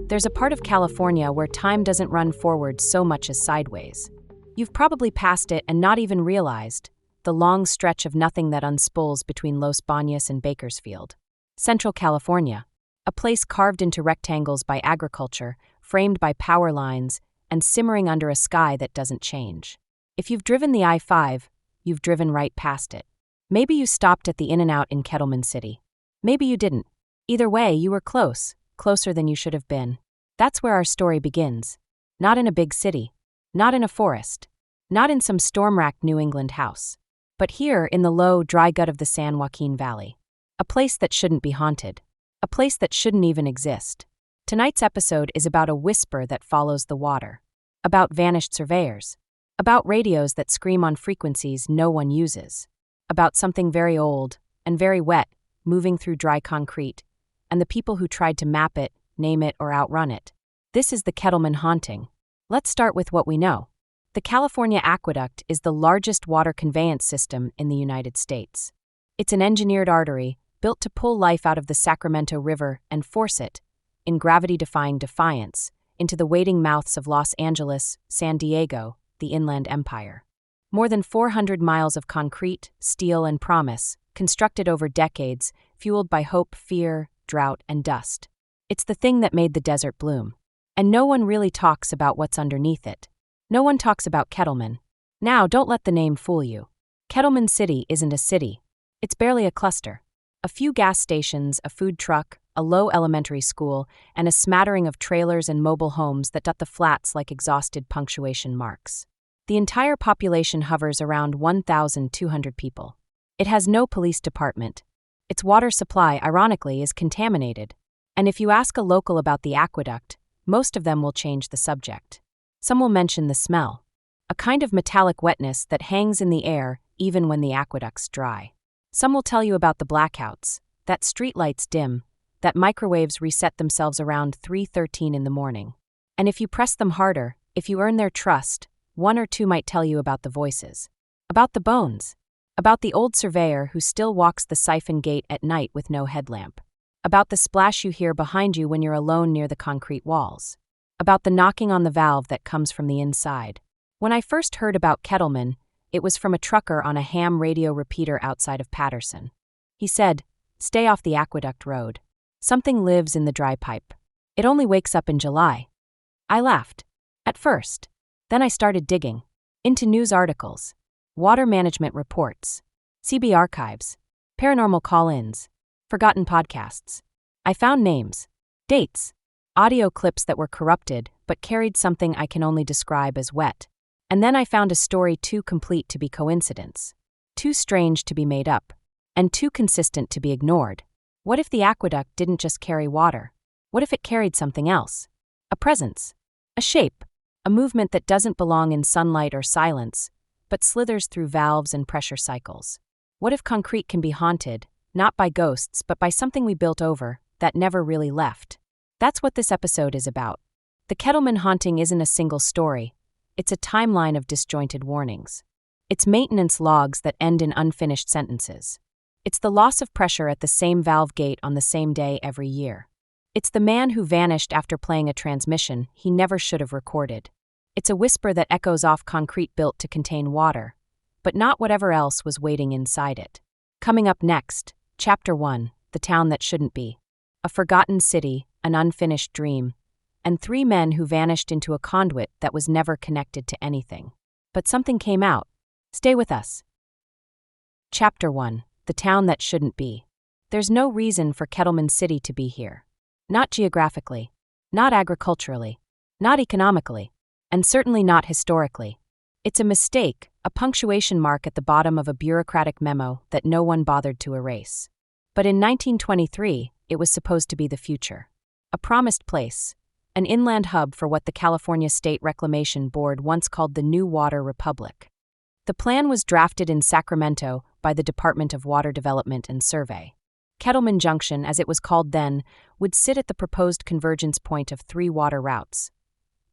There's a part of California where time doesn't run forward so much as sideways. You've probably passed it and not even realized the long stretch of nothing that unspools between Los Baños and Bakersfield. Central California, a place carved into rectangles by agriculture, framed by power lines, and simmering under a sky that doesn't change. If you've driven the I-5, you've driven right past it. Maybe you stopped at the In-N-Out in Kettleman City. Maybe you didn't. Either way, you were close, closer than you should have been. That's where our story begins. Not in a big city. Not in a forest. Not in some storm-racked New England house. But here in the low, dry gut of the San Joaquin Valley. A place that shouldn't be haunted. A place that shouldn't even exist. Tonight's episode is about a whisper that follows the water. About vanished surveyors. About radios that scream on frequencies no one uses. About something very old and very wet moving through dry concrete, and the people who tried to map it, name it, or outrun it. This is the Kettleman Haunting. Let's start with what we know. The California Aqueduct is the largest water conveyance system in the United States. It's an engineered artery built to pull life out of the Sacramento River and force it, in gravity-defying defiance, into the waiting mouths of Los Angeles, San Diego, the Inland Empire. More than 400 miles of concrete, steel, and promise, constructed over decades, fueled by hope, fear, drought, and dust. It's the thing that made the desert bloom. And no one really talks about what's underneath it. No one talks about Kettleman. Now, don't let the name fool you. Kettleman City isn't a city. It's barely a cluster. A few gas stations, a food truck, a low elementary school, and a smattering of trailers and mobile homes that dot the flats like exhausted punctuation marks. The entire population hovers around 1,200 people. It has no police department. Its water supply, ironically, is contaminated. And if you ask a local about the aqueduct, most of them will change the subject. Some will mention the smell, a kind of metallic wetness that hangs in the air even when the aqueduct's dry. Some will tell you about the blackouts, that streetlights dim, that microwaves reset themselves around 3:13 in the morning. And if you press them harder, if you earn their trust, one or two might tell you about the voices, about the bones, about the old surveyor who still walks the siphon gate at night with no headlamp, about the splash you hear behind you when you're alone near the concrete walls, about the knocking on the valve that comes from the inside. When I first heard about Kettleman, it was from a trucker on a ham radio repeater outside of Patterson. He said, "Stay off the Aqueduct Road. Something lives in the dry pipe. It only wakes up in July." I laughed. At first. Then I started digging. Into news articles. Water management reports. CB archives. Paranormal call-ins. Forgotten podcasts. I found names. Dates. Audio clips that were corrupted, but carried something I can only describe as wet. And then I found a story too complete to be coincidence. Too strange to be made up. And too consistent to be ignored. What if the aqueduct didn't just carry water? What if it carried something else? A presence. A shape. A movement that doesn't belong in sunlight or silence, but slithers through valves and pressure cycles. What if concrete can be haunted, not by ghosts but by something we built over, that never really left? That's what this episode is about. The Kettleman Haunting isn't a single story. It's a timeline of disjointed warnings. It's maintenance logs that end in unfinished sentences. It's the loss of pressure at the same valve gate on the same day every year. It's the man who vanished after playing a transmission he never should have recorded. It's a whisper that echoes off concrete built to contain water, but not whatever else was waiting inside it. Coming up next, Chapter 1, The Town That Shouldn't Be. A forgotten city, an unfinished dream, and 3 men who vanished into a conduit that was never connected to anything. But something came out. Stay with us. Chapter 1, The Town That Shouldn't Be. There's no reason for Kettleman City to be here. Not geographically, not agriculturally, not economically, and certainly not historically. It's a mistake, a punctuation mark at the bottom of a bureaucratic memo that no one bothered to erase. But in 1923, it was supposed to be the future. A promised place, an inland hub for what the California State Reclamation Board once called the New Water Republic. The plan was drafted in Sacramento by the Department of Water Development and Survey. Kettleman Junction, as it was called then, would sit at the proposed convergence point of 3 water routes: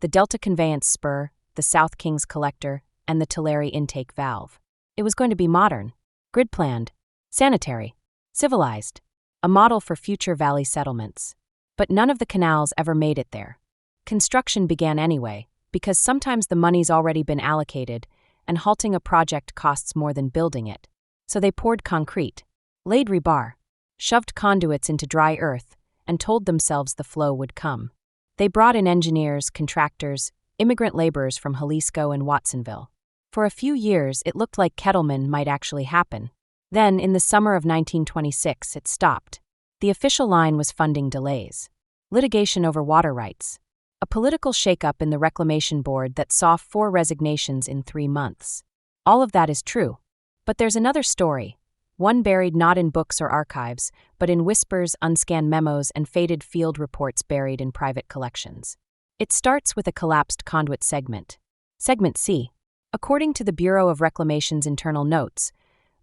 the Delta Conveyance Spur, the South Kings Collector, and the Tulare Intake Valve. It was going to be modern, grid-planned, sanitary, civilized, a model for future valley settlements. But none of the canals ever made it there. Construction began anyway, because sometimes the money's already been allocated, and halting a project costs more than building it. So they poured concrete, laid rebar, shoved conduits into dry earth, and told themselves the flow would come. They brought in engineers, contractors, immigrant laborers from Jalisco and Watsonville. For a few years, it looked like Kettleman might actually happen. Then, in the summer of 1926, it stopped. The official line was funding delays, litigation over water rights, a political shakeup in the Reclamation Board that saw 4 resignations in 3 months. All of that is true. But there's another story, one buried not in books or archives, but in whispers, unscanned memos, and faded field reports buried in private collections. It starts with a collapsed conduit segment. Segment C. According to the Bureau of Reclamation's internal notes,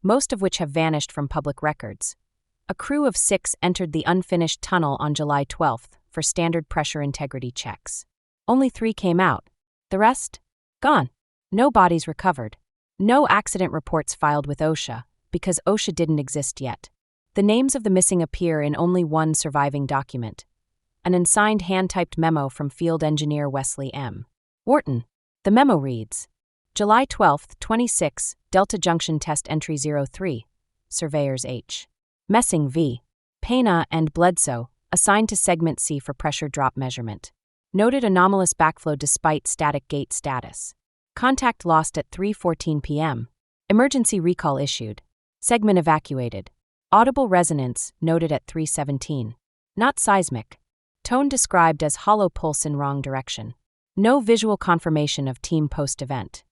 most of which have vanished from public records, a crew of 6 entered the unfinished tunnel on July 12 for standard pressure integrity checks. Only 3 came out. The rest? Gone. No bodies recovered. No accident reports filed with OSHA, because OSHA didn't exist yet. The names of the missing appear in only one surviving document, an unsigned hand-typed memo from field engineer Wesley M. Wharton. The memo reads, July 12, 26, Delta Junction Test Entry 03, Surveyors H. Messing v. Pena and Bledsoe, assigned to Segment C for pressure drop measurement. Noted anomalous backflow despite static gate status. Contact lost at 3:14 p.m. Emergency recall issued. Segment evacuated. Audible resonance noted at 3:17. Not seismic. Tone described as hollow pulse in wrong direction. No visual confirmation of team post-event.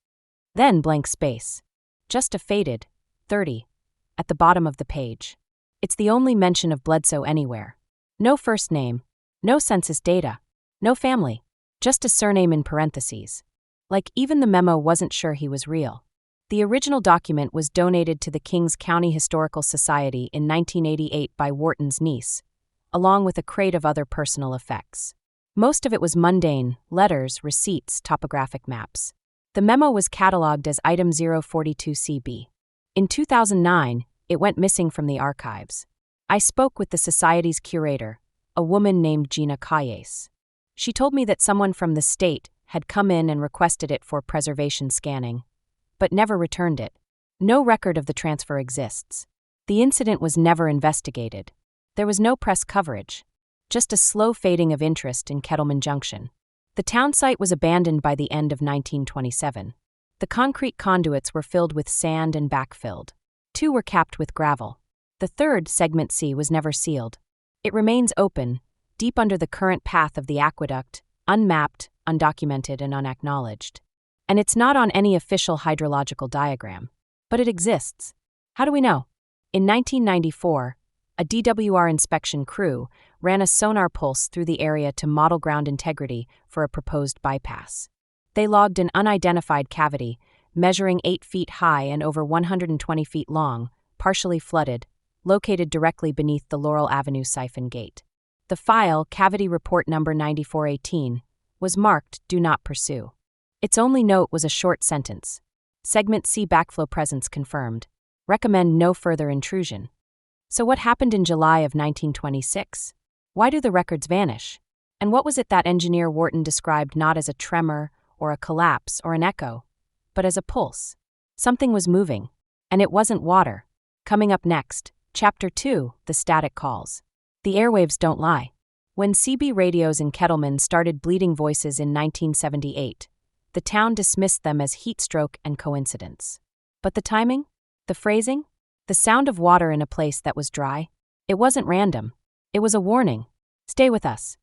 Then blank space. Just a faded 30 at the bottom of the page. It's the only mention of Bledsoe anywhere. No first name, no census data, no family, just a surname in parentheses. Like even the memo wasn't sure he was real. The original document was donated to the Kings County Historical Society in 1988 by Wharton's niece, along with a crate of other personal effects. Most of it was mundane, letters, receipts, topographic maps. The memo was catalogued as Item 042CB. In 2009, it went missing from the archives. I spoke with the Society's curator, a woman named Gina Calles. She told me that someone from the state had come in and requested it for preservation scanning, but never returned it. No record of the transfer exists. The incident was never investigated. There was no press coverage, just a slow fading of interest in Kettleman Junction. The town site was abandoned by the end of 1927. The concrete conduits were filled with sand and backfilled. 2 were capped with gravel. The third, Segment C, was never sealed. It remains open, deep under the current path of the aqueduct, unmapped, undocumented, and unacknowledged. And it's not on any official hydrological diagram. But it exists. How do we know? In 1994, a DWR inspection crew ran a sonar pulse through the area to model ground integrity for a proposed bypass. They logged an unidentified cavity, measuring 8 feet high and over 120 feet long, partially flooded, located directly beneath the Laurel Avenue siphon gate. The file, Cavity Report Number 9418, was marked Do Not Pursue. Its only note was a short sentence. Segment C backflow presence confirmed. Recommend no further intrusion. So what happened in July of 1926? Why do the records vanish? And what was it that engineer Wharton described not as a tremor or a collapse or an echo, but as a pulse? Something was moving, and it wasn't water. Coming up next, Chapter 2, The Static Calls. The airwaves don't lie. When CB radios in Kettleman started bleeding voices in 1978, the town dismissed them as heat stroke and coincidence. But the timing? The phrasing? The sound of water in a place that was dry? It wasn't random. It was a warning. Stay with us.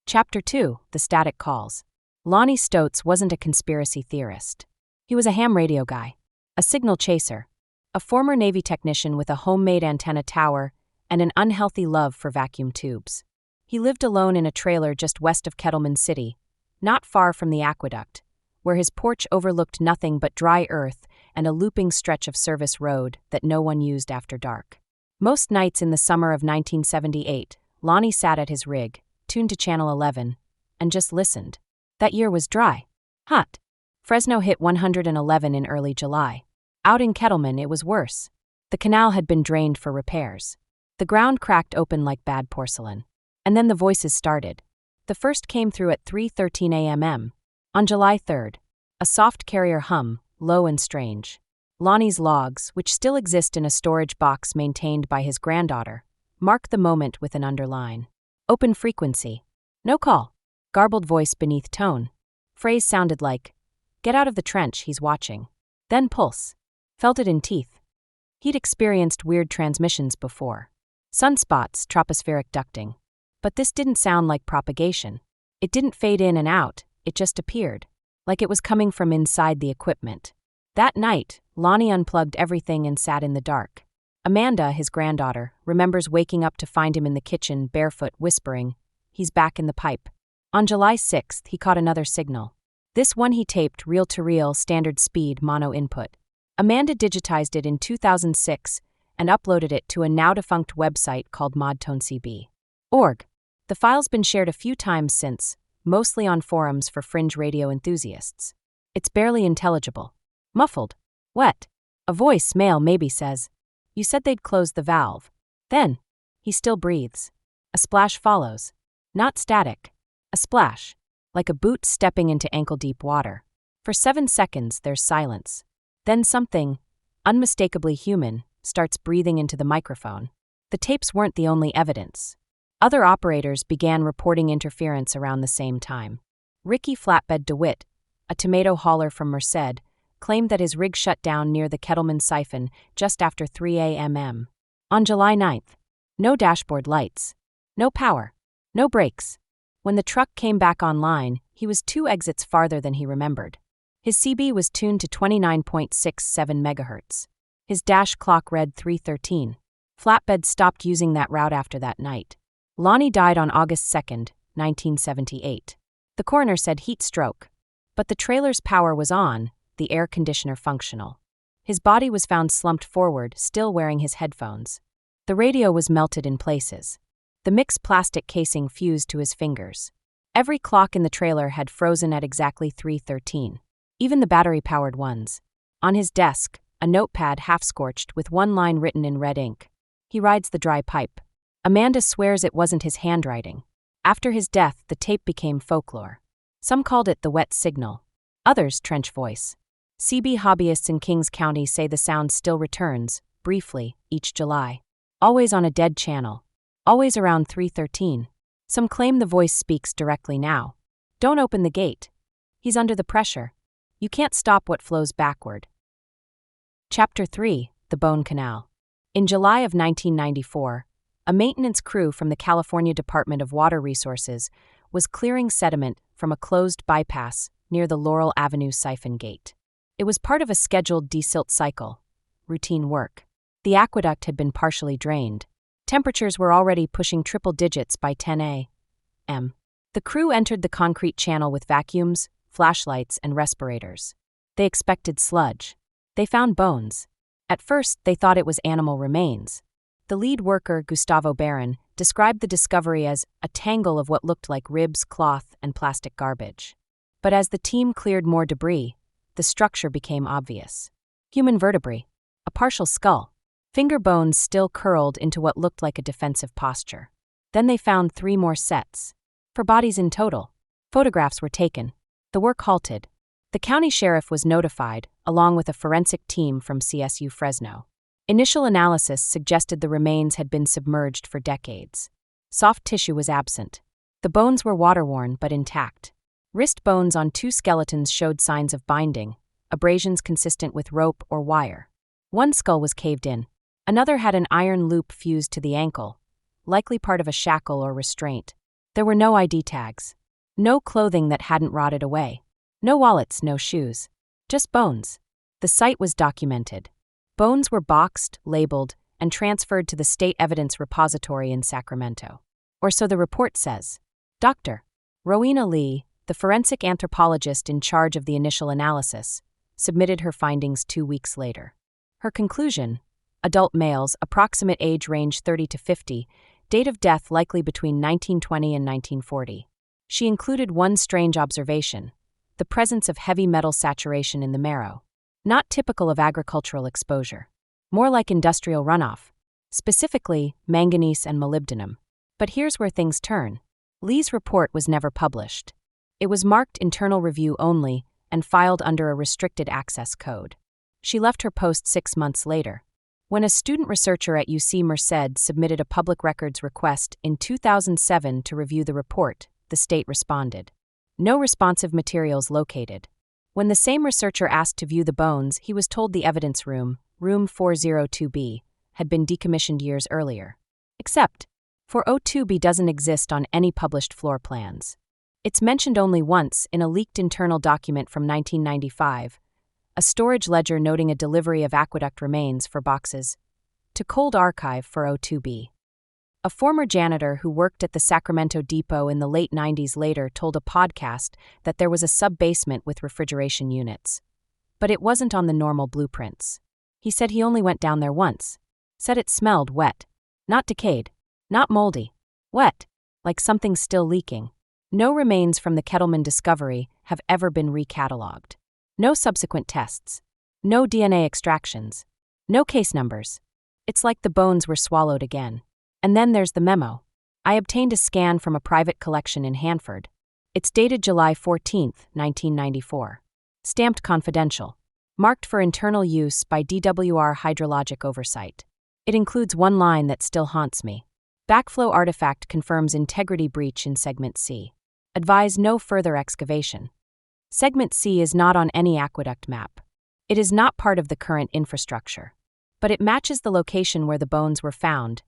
Chapter 2, The Static Calls. Lonnie Stotz wasn't a conspiracy theorist. He was a ham radio guy, a signal chaser, a former Navy technician with a homemade antenna tower and an unhealthy love for vacuum tubes. He lived alone in a trailer just west of Kettleman City, not far from the aqueduct, where his porch overlooked nothing but dry earth and a looping stretch of service road that no one used after dark. Most nights in the summer of 1978, Lonnie sat at his rig, tuned to Channel 11, and just listened. That year was dry. Hot. Fresno hit 111 in early July. Out in Kettleman, it was worse. The canal had been drained for repairs. The ground cracked open like bad porcelain. And then the voices started. The first came through at 3:13 a.m. On July 3rd. A soft carrier hum, low and strange. Lonnie's logs, which still exist in a storage box maintained by his granddaughter, mark the moment with an underline. Open frequency. No call. Garbled voice beneath tone. Phrase sounded like, "Get out of the trench, he's watching." Then pulse. Felt it in teeth. He'd experienced weird transmissions before. Sunspots, tropospheric ducting. But this didn't sound like propagation. It didn't fade in and out, it just appeared. Like it was coming from inside the equipment. That night, Lonnie unplugged everything and sat in the dark. Amanda, his granddaughter, remembers waking up to find him in the kitchen, barefoot, whispering, "He's back in the pipe." On July 6th, he caught another signal. This one he taped reel-to-reel, standard speed, mono input. Amanda digitized it in 2006 and uploaded it to a now-defunct website called modtonecb.org. The file's been shared a few times since, mostly on forums for fringe radio enthusiasts. It's barely intelligible. Muffled. Wet. A voice, male maybe, says, "You said they'd close the valve." Then, he still breathes. A splash follows. Not static. A splash. Like a boot stepping into ankle-deep water. For 7 seconds, there's silence. Then something, unmistakably human, starts breathing into the microphone. The tapes weren't the only evidence. Other operators began reporting interference around the same time. Ricky Flatbed DeWitt, a tomato hauler from Merced, claimed that his rig shut down near the Kettleman siphon just after 3 a.m. On July 9th. No dashboard lights. No power. No brakes. When the truck came back online, he was 2 exits farther than he remembered. His CB was tuned to 29.67 MHz. His dash clock read 3:13. Flatbed stopped using that route after that night. Lonnie died on August 2nd, 1978. The coroner said heat stroke. But the trailer's power was on, the air conditioner functional. His body was found slumped forward, still wearing his headphones. The radio was melted in places. The mixed plastic casing fused to his fingers. Every clock in the trailer had frozen at exactly 3:13. Even the battery-powered ones. On his desk, a notepad half-scorched with one line written in red ink. He rides the dry pipe. Amanda swears it wasn't his handwriting. After his death, the tape became folklore. Some called it the wet signal. Others, trench voice. CB hobbyists in Kings County say the sound still returns, briefly, each July. Always on a dead channel. Always around 3:13. Some claim the voice speaks directly now. Don't open the gate. He's under the pressure. You can't stop what flows backward. Chapter 3, The Bone Canal. In July of 1994, a maintenance crew from the California Department of Water Resources was clearing sediment from a closed bypass near the Laurel Avenue siphon gate. It was part of a scheduled desilt cycle, routine work. The aqueduct had been partially drained. Temperatures were already pushing triple digits by 10 a.m. The crew entered the concrete channel with vacuums, flashlights, and respirators. They expected sludge. They found bones. At first, they thought it was animal remains. The lead worker, Gustavo Barron, described the discovery as a tangle of what looked like ribs, cloth, and plastic garbage. But as the team cleared more debris, the structure became obvious. Human vertebrae, a partial skull, finger bones still curled into what looked like a defensive posture. Then they found 3 more sets. 4 bodies in total. Photographs were taken. The work halted. The county sheriff was notified, along with a forensic team from CSU Fresno. Initial analysis suggested the remains had been submerged for decades. Soft tissue was absent. The bones were water-worn but intact. Wrist bones on 2 skeletons showed signs of binding, abrasions consistent with rope or wire. One skull was caved in. Another had an iron loop fused to the ankle, likely part of a shackle or restraint. There were no ID tags. No clothing that hadn't rotted away. No wallets, no shoes. Just bones. The site was documented. Bones were boxed, labeled, and transferred to the State Evidence Repository in Sacramento. Or so the report says. Dr. Rowena Leigh, the forensic anthropologist in charge of the initial analysis, submitted her findings 2 weeks later. Her conclusion: adult males, approximate age range 30 to 50, date of death likely between 1920 and 1940. She included one strange observation: the presence of heavy metal saturation in the marrow. Not typical of agricultural exposure. More like industrial runoff. Specifically, manganese and molybdenum. But here's where things turn. Leigh's report was never published. It was marked internal review only and filed under a restricted access code. She left her post 6 months later. When a student researcher at UC Merced submitted a public records request in 2007 to review the report, the state responded. No responsive materials located. When the same researcher asked to view the bones, he was told the evidence room, room 402B, had been decommissioned years earlier. Except, 402B doesn't exist on any published floor plans. It's mentioned only once in a leaked internal document from 1995, a storage ledger noting a delivery of Aqueduct remains for boxes to Cold Archive for 02B. A former janitor who worked at the Sacramento Depot in the late 90s later told a podcast that there was a sub-basement with refrigeration units. But it wasn't on the normal blueprints. He said he only went down there once. Said it smelled wet. Not decayed. Not moldy. Wet. Like something still leaking. No remains from the Kettleman discovery have ever been recatalogued. No subsequent tests. No DNA extractions. No case numbers. It's like the bones were swallowed again. And then there's the memo. I obtained a scan from a private collection in Hanford. It's dated July 14, 1994. Stamped confidential. Marked for internal use by DWR Hydrologic oversight. It includes one line that still haunts me. Backflow artifact confirms integrity breach in Segment C. Advise no further excavation. Segment C is not on any aqueduct map. It is not part of the current infrastructure. But it matches the location where the bones were found,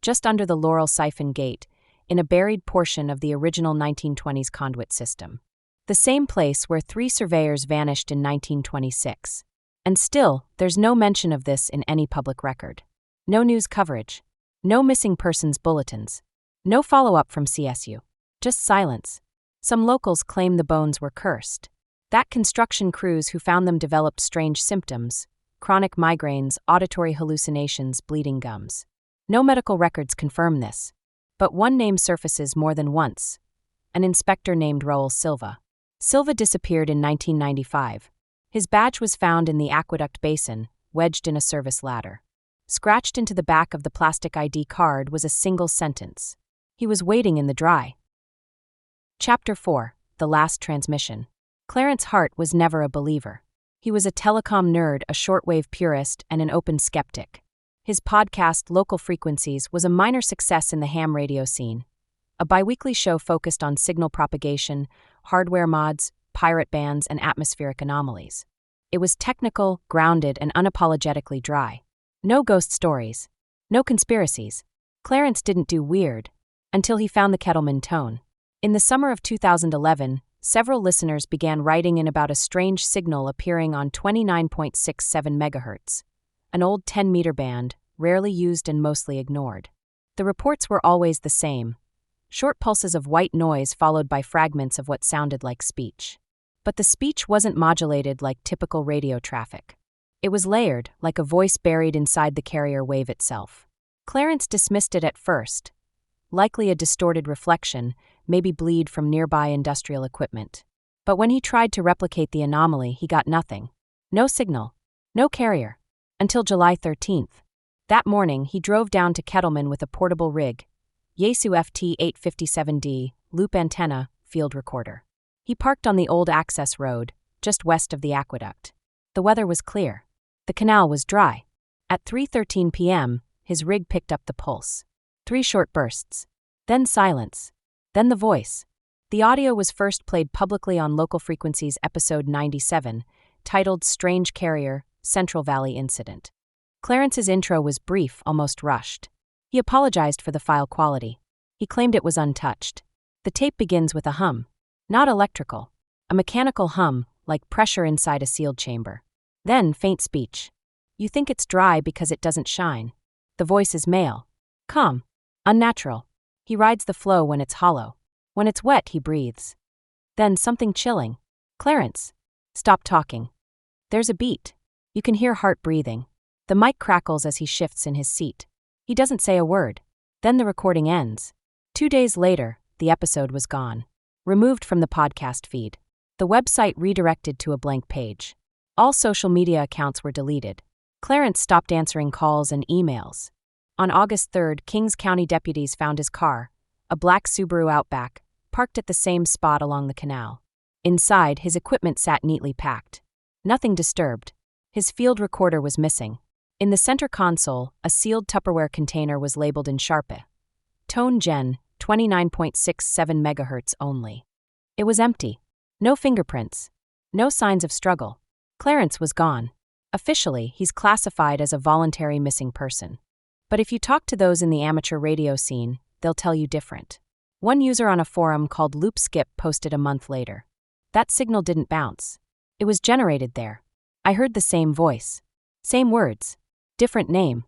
just under the Laurel Siphon Gate, in a buried portion of the original 1920s conduit system. The same place where 3 surveyors vanished in 1926. And still, there's no mention of this in any public record. No news coverage. No missing persons bulletins. No follow-up from CSU. Just silence. Some locals claim the bones were cursed. That construction crews who found them developed strange symptoms, chronic migraines, auditory hallucinations, bleeding gums. No medical records confirm this. But one name surfaces more than once. An inspector named Raul Silva. Silva disappeared in 1995. His badge was found in the Aqueduct Basin, wedged in a service ladder. Scratched into the back of the plastic ID card was a single sentence. He was waiting in the dry. Chapter 4, The Last Transmission. Clarence Hart was never a believer. He was a telecom nerd, a shortwave purist, and an open skeptic. His podcast, Local Frequencies, was a minor success in the ham radio scene. A biweekly show focused on signal propagation, hardware mods, pirate bands, and atmospheric anomalies. It was technical, grounded, and unapologetically dry. No ghost stories. No conspiracies. Clarence didn't do weird until he found the Kettleman tone. In the summer of 2011, several listeners began writing in about a strange signal appearing on 29.67 MHz, an old 10-meter band, rarely used and mostly ignored. The reports were always the same. Short pulses of white noise followed by fragments of what sounded like speech. But the speech wasn't modulated like typical radio traffic. It was layered, like a voice buried inside the carrier wave itself. Clarence dismissed it at first. Likely a distorted reflection, maybe bleed from nearby industrial equipment. But when he tried to replicate the anomaly, he got nothing. No signal. No carrier. Until July 13th. That morning, he drove down to Kettleman with a portable rig, Yaesu FT857D, loop antenna, field recorder. He parked on the old access road, just west of the aqueduct. The weather was clear. The canal was dry. At 3:13 p.m., his rig picked up the pulse. 3 short bursts. Then silence. Then the voice. The audio was first played publicly on Local Frequencies episode 97, titled strAInge Carrier, Central Valley Incident. Clarence's intro was brief, almost rushed. He apologized for the file quality. He claimed it was untouched. The tape begins with a hum. Not electrical. A mechanical hum, like pressure inside a sealed chamber. Then faint speech. You think it's dry because it doesn't shine. The voice is male. Calm. Unnatural. He rides the flow when it's hollow. When it's wet, he breathes. Then something chilling. Clarence. Stop talking. There's a beat. You can hear Hart breathing. The mic crackles as he shifts in his seat. He doesn't say a word. Then the recording ends. 2 days later, the episode was gone. Removed from the podcast feed. The website redirected to a blank page. All social media accounts were deleted. Clarence stopped answering calls and emails. On August 3rd, Kings County deputies found his car, a black Subaru Outback, parked at the same spot along the canal. Inside, his equipment sat neatly packed. Nothing disturbed. His field recorder was missing. In the center console, a sealed Tupperware container was labeled in Sharpe. Tone Gen, 29.67 MHz only. It was empty. No fingerprints. No signs of struggle. Clarence was gone. Officially, he's classified as a voluntary missing person. But if you talk to those in the amateur radio scene, they'll tell you different. One user on a forum called Loop Skip posted a month later. That signal didn't bounce. It was generated there. I heard the same voice. Same words. Different name.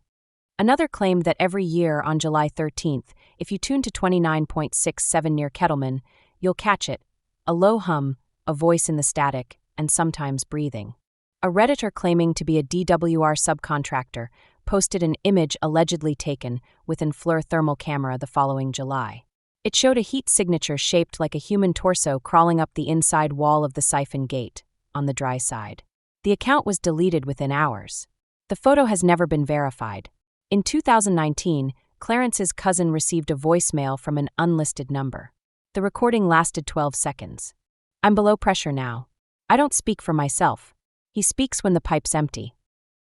Another claimed that every year on July 13th, if you tune to 29.67 near Kettleman, you'll catch it. A low hum, a voice in the static, and sometimes breathing. A Redditor claiming to be a DWR subcontractor posted an image allegedly taken with an FLIR thermal camera the following July. It showed a heat signature shaped like a human torso crawling up the inside wall of the siphon gate, on the dry side. The account was deleted within hours. The photo has never been verified. In 2019, Clarence's cousin received a voicemail from an unlisted number. The recording lasted 12 seconds. I'm below pressure now. I don't speak for myself. He speaks when the pipe's empty.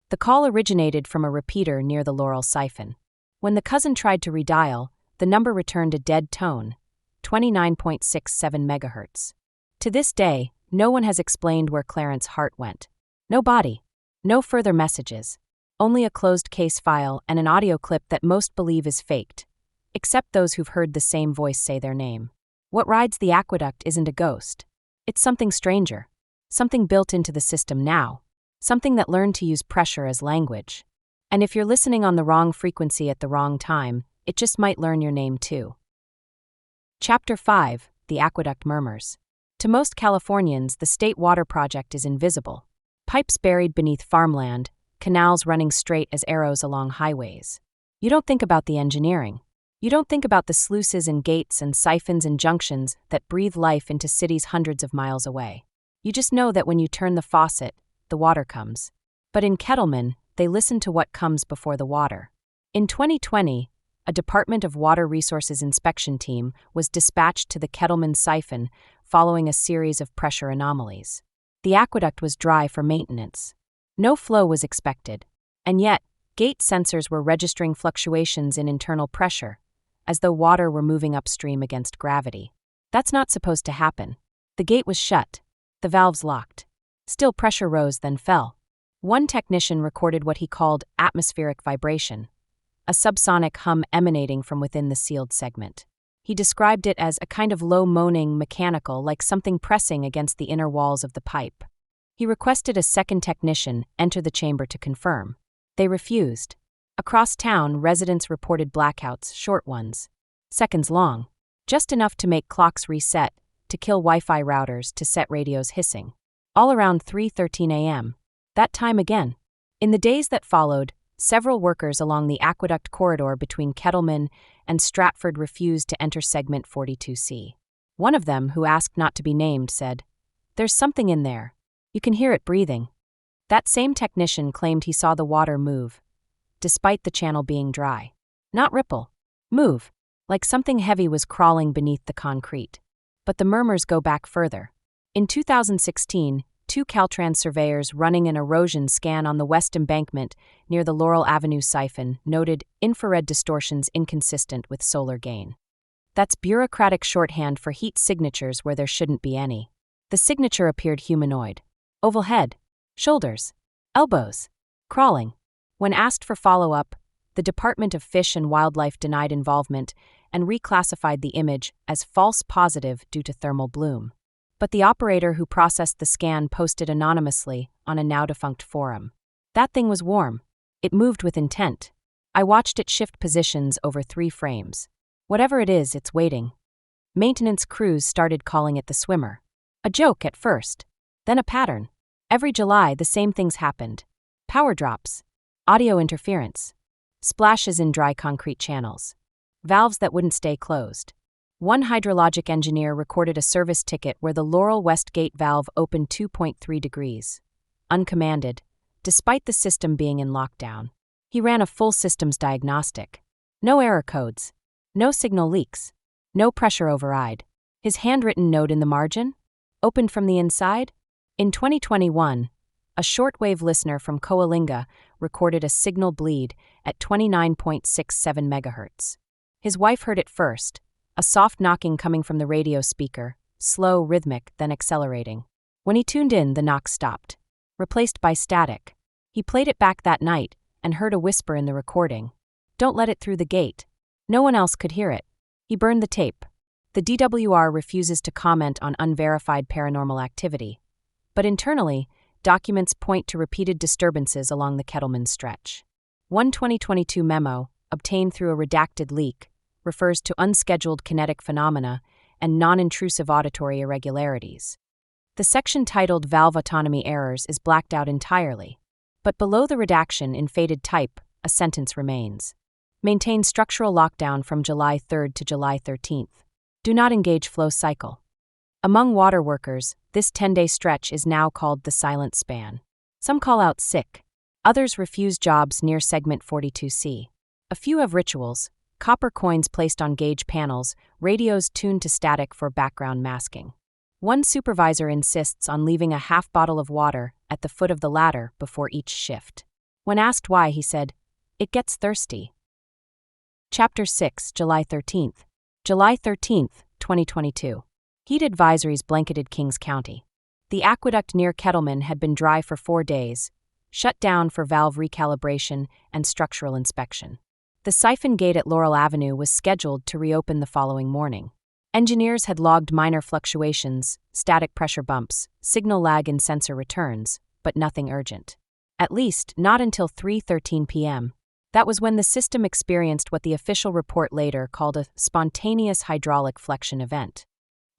The call originated from a repeater near the Laurel siphon. When the cousin tried to redial, the number returned a dead tone, 29.67 MHz. To this day, no one has explained where Clarence's heart went. No body. No further messages. Only a closed case file and an audio clip that most believe is faked, except those who've heard the same voice say their name. What rides the aqueduct isn't a ghost. It's something stranger. Something built into the system now. Something that learned to use pressure as language. And if you're listening on the wrong frequency at the wrong time, it just might learn your name too. Chapter 5, The Aqueduct Murmurs. To most Californians, the state water project is invisible. Pipes buried beneath farmland, canals running straight as arrows along highways. You don't think about the engineering. You don't think about the sluices and gates and siphons and junctions that breathe life into cities hundreds of miles away. You just know that when you turn the faucet, the water comes. But in Kettleman, they listen to what comes before the water. In 2020, a Department of Water Resources inspection team was dispatched to the Kettleman siphon following a series of pressure anomalies. The aqueduct was dry for maintenance. No flow was expected, and yet, gate sensors were registering fluctuations in internal pressure, as though water were moving upstream against gravity. That's not supposed to happen. The gate was shut, the valves locked. Still pressure rose then fell. One technician recorded what he called atmospheric vibration, a subsonic hum emanating from within the sealed segment. He described it as a kind of low moaning, mechanical, like something pressing against the inner walls of the pipe. He requested a second technician enter the chamber to confirm. They refused. Across town, residents reported blackouts, short ones, seconds long, just enough to make clocks reset, to kill Wi-Fi routers, to set radios hissing. All around 3:13 a.m. That time again. In the days that followed, several workers along the aqueduct corridor between Kettleman and Stratford refused to enter segment 42C. One of them, who asked not to be named, said, "There's something in there. You can hear it breathing." That same technician claimed he saw the water move, despite the channel being dry. Not ripple. Move. Like something heavy was crawling beneath the concrete. But the murmurs go back further. In 2016, two Caltrans surveyors running an erosion scan on the west embankment near the Laurel Avenue siphon noted infrared distortions inconsistent with solar gain. That's bureaucratic shorthand for heat signatures where there shouldn't be any. The signature appeared humanoid. Oval head, shoulders, elbows, crawling. When asked for follow-up, the Department of Fish and Wildlife denied involvement and reclassified the image as false positive due to thermal bloom. But the operator who processed the scan posted anonymously on a now-defunct forum. That thing was warm. It moved with intent. I watched it shift positions over 3 frames. Whatever it is, it's waiting. Maintenance crews started calling it the swimmer. A joke at first, then a pattern. Every July, the same things happened. Power drops, audio interference, splashes in dry concrete channels, valves that wouldn't stay closed. One hydrologic engineer recorded a service ticket where the Laurel West Gate valve opened 2.3 degrees, uncommanded, despite the system being in lockdown. He ran a full systems diagnostic. No error codes. No signal leaks. No pressure override. His handwritten note in the margin? Opened from the inside? In 2021, a shortwave listener from Coalinga recorded a signal bleed at 29.67 MHz. His wife heard it first, a soft knocking coming from the radio speaker, slow, rhythmic, then accelerating. When he tuned in, the knock stopped, replaced by static. He played it back that night and heard a whisper in the recording. "Don't let it through the gate." No one else could hear it. He burned the tape. The DWR refuses to comment on unverified paranormal activity, but internally, documents point to repeated disturbances along the Kettleman stretch. One 2022 memo, obtained through a redacted leak, refers to unscheduled kinetic phenomena and non-intrusive auditory irregularities. The section titled Valve Autonomy Errors is blacked out entirely, but below the redaction in faded type, a sentence remains. Maintain structural lockdown from July 3rd to July 13th. Do not engage flow cycle. Among water workers, this 10-day stretch is now called the silent span. Some call out sick. Others refuse jobs near segment 42C. A few have rituals: copper coins placed on gauge panels, radios tuned to static for background masking. One supervisor insists on leaving a half bottle of water at the foot of the ladder before each shift. When asked why, he said, "It gets thirsty." Chapter 6, July 13th. July 13th, 2022. Heat advisories blanketed Kings County. The aqueduct near Kettleman had been dry for 4 days, shut down for valve recalibration and structural inspection. The siphon gate at Laurel Avenue was scheduled to reopen the following morning. Engineers had logged minor fluctuations, static pressure bumps, signal lag in sensor returns, but nothing urgent. At least, not until 3:13 p.m. That was when the system experienced what the official report later called a spontaneous hydraulic flexion event.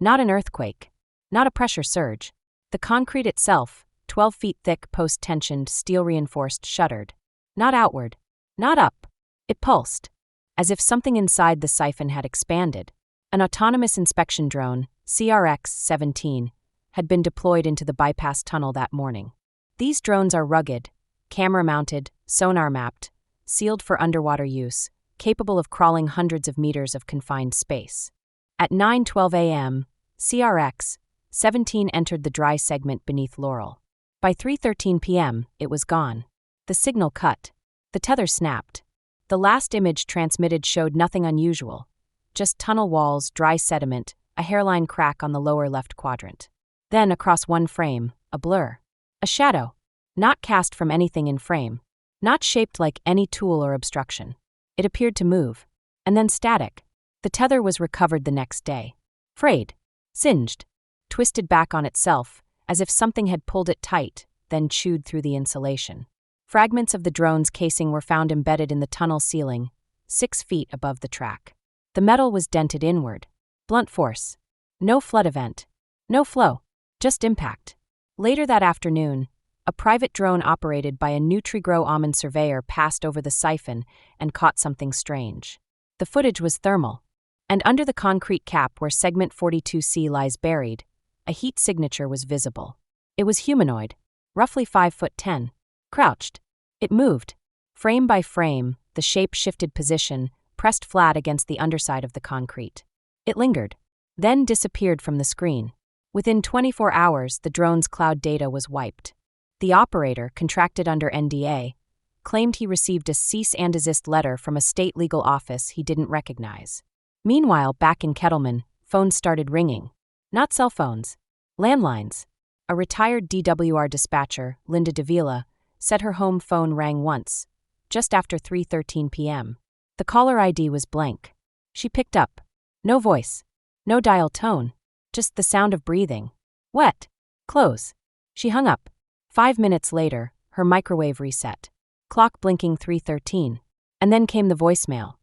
Not an earthquake. Not a pressure surge. The concrete itself, 12 feet thick post-tensioned steel-reinforced, shuddered. Not outward. Not up. It pulsed, as if something inside the siphon had expanded. An autonomous inspection drone, CRX-17, had been deployed into the bypass tunnel that morning. These drones are rugged, camera-mounted, sonar-mapped, sealed for underwater use, capable of crawling hundreds of meters of confined space. At 9:12 a.m., CRX-17 entered the dry segment beneath Laurel. By 3:13 p.m., it was gone. The signal cut. The tether snapped. The last image transmitted showed nothing unusual, just tunnel walls, dry sediment, a hairline crack on the lower left quadrant. Then, across one frame, a blur. A shadow. Not cast from anything in frame. Not shaped like any tool or obstruction. It appeared to move. And then static. The tether was recovered the next day. Frayed. Singed. Twisted back on itself, as if something had pulled it tight, then chewed through the insulation. Fragments of the drone's casing were found embedded in the tunnel ceiling, 6 feet above the track. The metal was dented inward. Blunt force. No flood event. No flow. Just impact. Later that afternoon, a private drone operated by a Nutrigrow almond surveyor passed over the siphon and caught something strange. The footage was thermal, and under the concrete cap where segment 42C lies buried, a heat signature was visible. It was humanoid, roughly 5'10". Crouched. It moved. Frame by frame, the shape shifted position, pressed flat against the underside of the concrete. It lingered, then disappeared from the screen. Within 24 hours, the drone's cloud data was wiped. The operator, contracted under NDA, claimed he received a cease and desist letter from a state legal office he didn't recognize. Meanwhile, back in Kettleman, phones started ringing. Not cell phones. Landlines. A retired DWR dispatcher, Linda Davila, said her home phone rang once, just after 3:13 p.m. The caller ID was blank. She picked up. No voice. No dial tone. Just the sound of breathing. Wet. Close. She hung up. 5 minutes later, her microwave reset. Clock blinking 3:13. And then came the voicemail.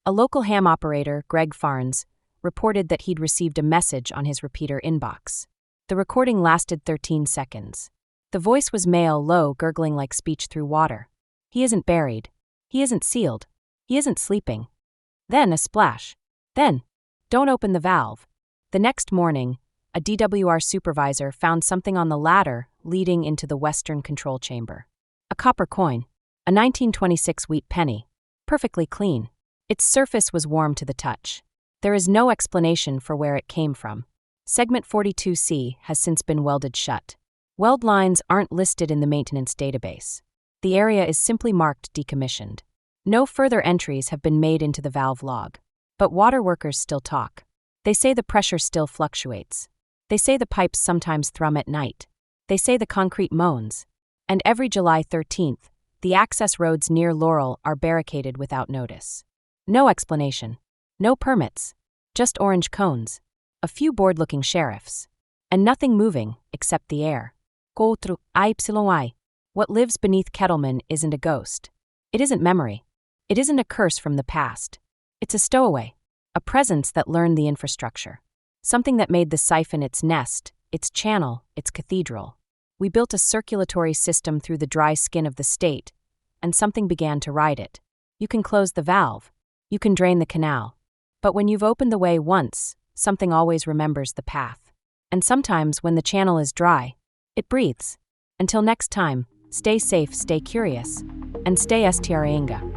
A local ham operator, Greg Farnes, reported that he'd received a message on his repeater inbox. The recording lasted 13 seconds. The voice was male, low, gurgling like speech through water. He isn't buried. He isn't sealed. He isn't sleeping. Then a splash. Then, don't open the valve. The next morning, a DWR supervisor found something on the ladder leading into the western control chamber. A copper coin. A 1926 wheat penny. Perfectly clean. Its surface was warm to the touch. There is no explanation for where it came from. Segment 42C has since been welded shut. Weld lines aren't listed in the maintenance database. The area is simply marked decommissioned. No further entries have been made into the valve log. But water workers still talk. They say the pressure still fluctuates. They say the pipes sometimes thrum at night. They say the concrete moans. And every July 13th, the access roads near Laurel are barricaded without notice. No explanation. No permits. Just orange cones. A few bored-looking sheriffs. And nothing moving except the air. What lives beneath Kettleman isn't a ghost. It isn't memory. It isn't a curse from the past. It's a stowaway. A presence that learned the infrastructure. Something that made the siphon its nest, its channel, its cathedral. We built a circulatory system through the dry skin of the state, and something began to ride it. You can close the valve. You can drain the canal. But when you've opened the way once, something always remembers the path. And sometimes when the channel is dry, it breathes. Until next time, stay safe, stay curious, and stay strAInge.